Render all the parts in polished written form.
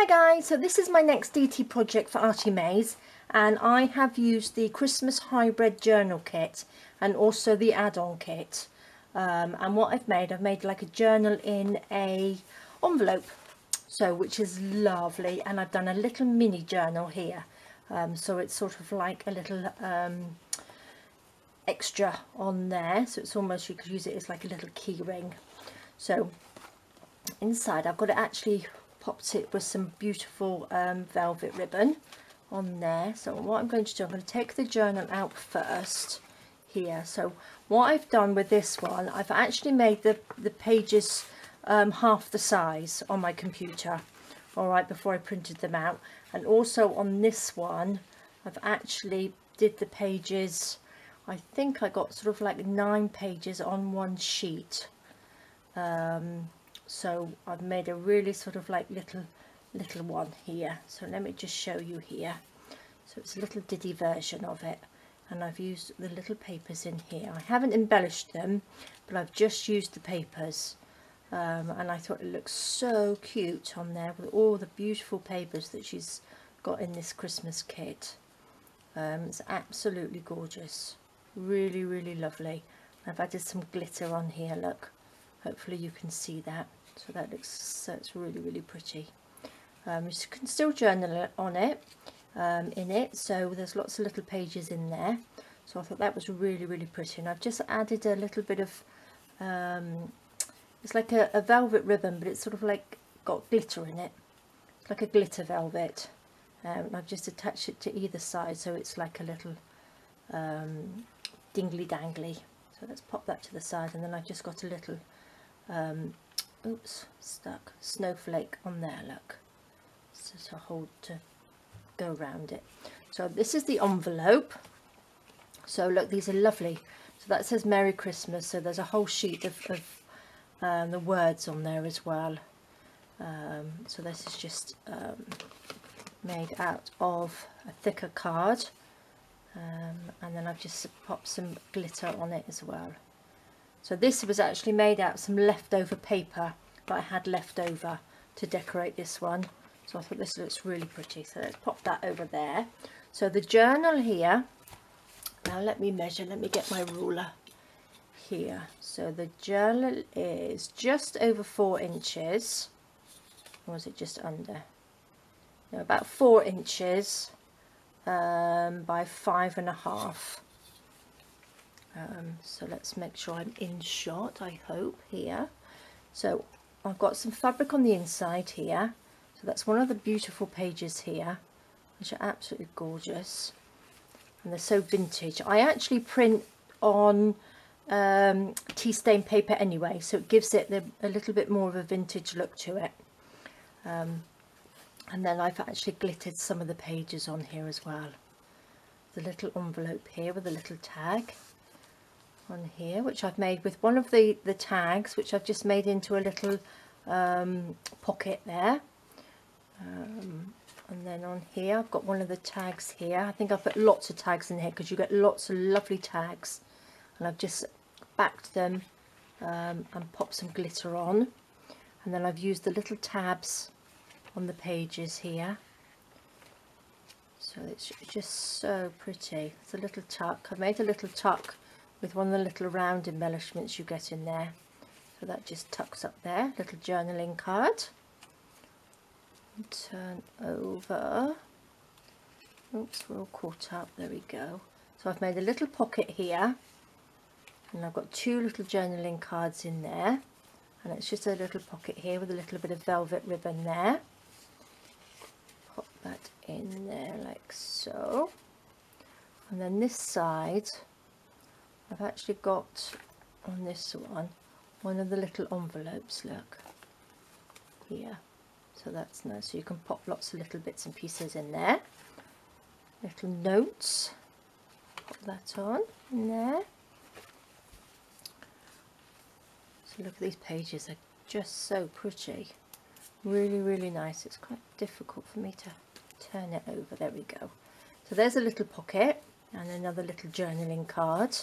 Hi guys, so this is my next DT project for Artymaze, and I have used the Christmas hybrid journal kit and also the add-on kit. And what I've made like a journal in a envelope, so which is lovely, and I've done a little mini journal here. So it's sort of like a little extra on there, so it's almost, you could use it as like a little key ring. So inside I've got it actually popped it with some beautiful velvet ribbon on there. So what I'm going to do, I'm going to take the journal out first here. So what I've done with this one, I've actually made the pages half the size on my computer, all right, before I printed them out. And also on this one I've actually did the pages, I think I got sort of like 9 pages on one sheet. So I've made a really sort of like little one here. So let me just show you here. So it's a little diddy version of it, and I've used the little papers in here. I haven't embellished them, but I've just used the papers, and I thought it looks so cute on there with all the beautiful papers that she's got in this Christmas kit. It's absolutely gorgeous, really lovely. I've added some glitter on here, look, hopefully you can see that. So that looks, so it's really pretty. You can still journal on it, in it, so there's lots of little pages in there. So I thought that was really pretty, and I've just added a little bit of it's like a velvet ribbon, but it's sort of like got glitter in it. It's like a glitter velvet, and I've just attached it to either side, so it's like a little dingly dangly. So let's pop that to the side, and then I've just got a little oops, stuck snowflake on there, look, so to hold, to go around it. So this is the envelope. So look, these are lovely. So that says Merry Christmas, so there's a whole sheet of the words on there as well. So this is just made out of a thicker card, and then I've just popped some glitter on it as well. So this was actually made out of some leftover paper that I had left over to decorate this one. So I thought this looks really pretty. So let's pop that over there. So the journal here, now let me measure, let me get my ruler here. So the journal is just over 4 inches. Or was it just under? No, about 4 inches by 5.5. So let's make sure I'm in shot, I hope, here. So I've got some fabric on the inside here, so that's one of the beautiful pages here, which are absolutely gorgeous, and they're so vintage. I actually print on tea stain paper anyway, so it gives it a little bit more of a vintage look to it. And then I've actually glittered some of the pages on here as well. The little envelope here with a little tag on here, which I've made with one of the tags, which I've just made into a little pocket there. And then on here I've got one of the tags here. I think I've put lots of tags in here because you get lots of lovely tags, and I've just backed them and popped some glitter on, and then I've used the little tabs on the pages here. So it's just so pretty. It's a little tuck. I've made a little tuck with one of the little round embellishments you get in there. So that just tucks up there. Little journaling card. Turn over. Oops, we're all caught up. There we go. So I've made a little pocket here, and I've got 2 little journaling cards in there, and it's just a little pocket here with a little bit of velvet ribbon there. Pop that in there like so. And then this side, I've actually got on this one of the little envelopes, look, here. So that's nice. So you can pop lots of little bits and pieces in there. Little notes, pop that on in there. So look at these pages, they're just so pretty. Really nice. It's quite difficult for me to turn it over. There we go. So there's a little pocket and another little journaling card.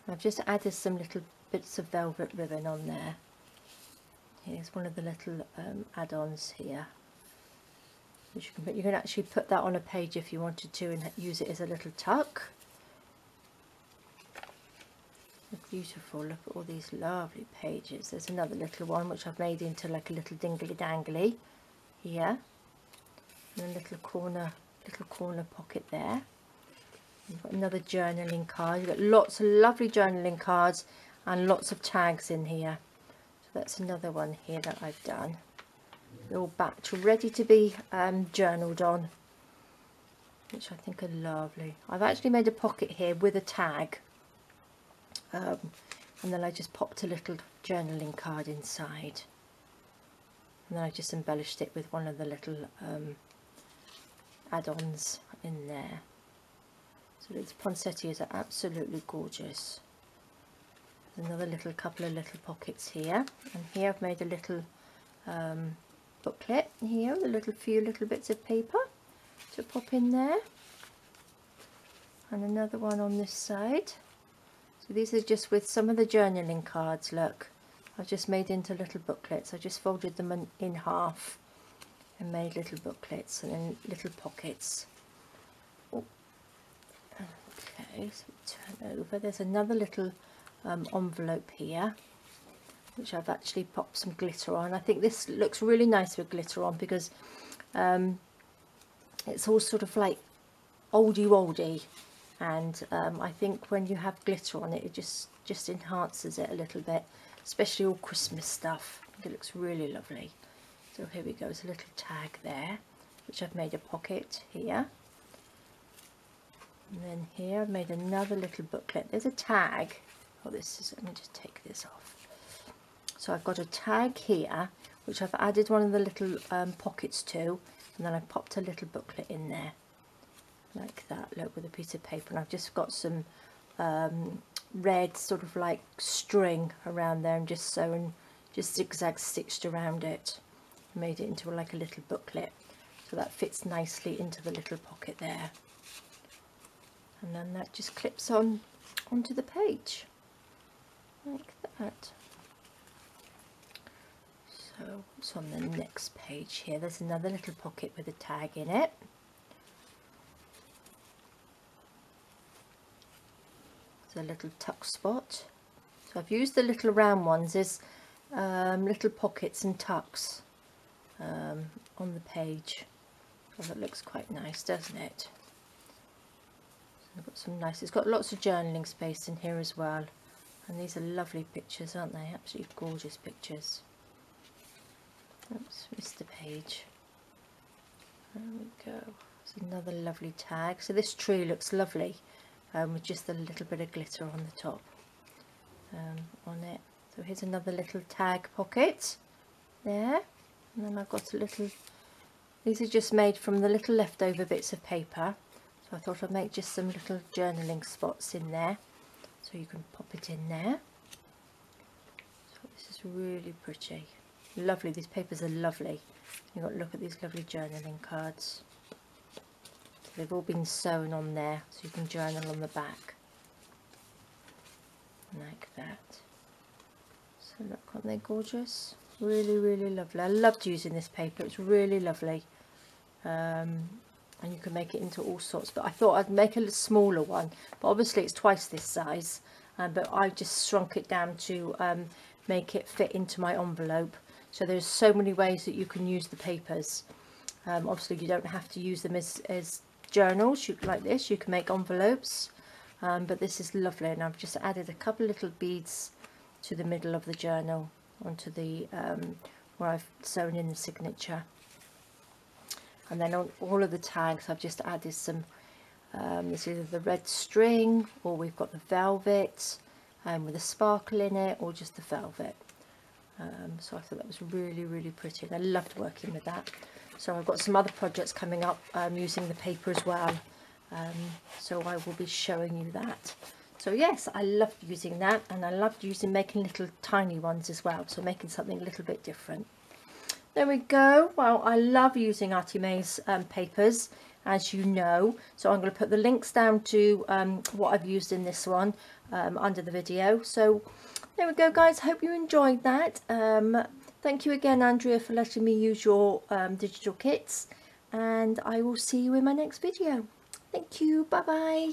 I've just added some little bits of velvet ribbon on there. Here's one of the little add-ons here. which you can actually put that on a page if you wanted to and use it as a little tuck. Beautiful, look at all these lovely pages. There's another little one which I've made into like a little dingly dangly here, and a little corner pocket there. You've got another journaling card. You've got lots of lovely journaling cards and lots of tags in here. So that's another one here that I've done. They're all backed, ready to be journaled on, which I think are lovely. I've actually made a pocket here with a tag. And then I just popped a little journaling card inside, and then I just embellished it with one of the little add-ons in there. So these poinsettias are absolutely gorgeous. Another couple of little pockets here, and here I've made a little booklet here with a few little bits of paper to pop in there, and another one on this side. So these are just with some of the journaling cards, look. I've just made into little booklets. I just folded them in half and made little booklets and then little pockets. Oh. Okay, so we turn over. There's another little envelope here, which I've actually popped some glitter on. I think this looks really nice with glitter on because it's all sort of like oldie. And I think when you have glitter on it, it just enhances it a little bit, especially all Christmas stuff. I think it looks really lovely. So here we go, there's a little tag there, which I've made a pocket here. And then here I've made another little booklet. There's a tag. Oh, let me just take this off. So I've got a tag here, which I've added one of the little pockets to, and then I've popped a little booklet in there. Like that, look, with a piece of paper, and I've just got some red sort of like string around there and just zigzag stitched around it. Made it into like a little booklet, so that fits nicely into the little pocket there, and then that just clips onto the page like that. So what's on the next page here? There's another little pocket with a tag in it. A little tuck spot. So I've used the little round ones as little pockets and tucks on the page. Oh, that looks quite nice, doesn't it? So I've got some nice, it's got lots of journaling space in here as well, and these are lovely pictures, aren't they? Absolutely gorgeous pictures. Oops, missed the page. There we go. There's another lovely tag. So this tree looks lovely. With just a little bit of glitter on the top on it. So here's another little tag pocket there, and then I've got a little, these are just made from the little leftover bits of paper, so I thought I'd make just some little journaling spots in there, so you can pop it in there. So this is really pretty, lovely. These papers are lovely. You've got to look at these lovely journaling cards. They've all been sewn on there, so you can journal on the back like that. So look, aren't they gorgeous? Really lovely. I loved using this paper, it's really lovely. And you can make it into all sorts, but I thought I'd make a little smaller one, but obviously it's twice this size, but I just shrunk it down to make it fit into my envelope. So there's so many ways that you can use the papers. Obviously you don't have to use them as journals. Like this, you can make envelopes, but this is lovely, and I've just added a couple little beads to the middle of the journal onto the where I've sewn in the signature, and then on all of the tags I've just added some it's either the red string, or we've got the velvet with a sparkle in it, or just the velvet. So I thought that was really pretty, and I loved working with that. So I've got some other projects coming up using the paper as well, so I will be showing you that. So yes, I loved using that, and I loved making little tiny ones as well, so making something a little bit different. There we go. Well, I love using Artymaze papers, as you know, so I'm going to put the links down to what I've used in this one under the video. So there we go, guys. Hope you enjoyed that. Thank you again, Andrea, for letting me use your digital kits. and I will see you in my next video. Thank you, bye bye.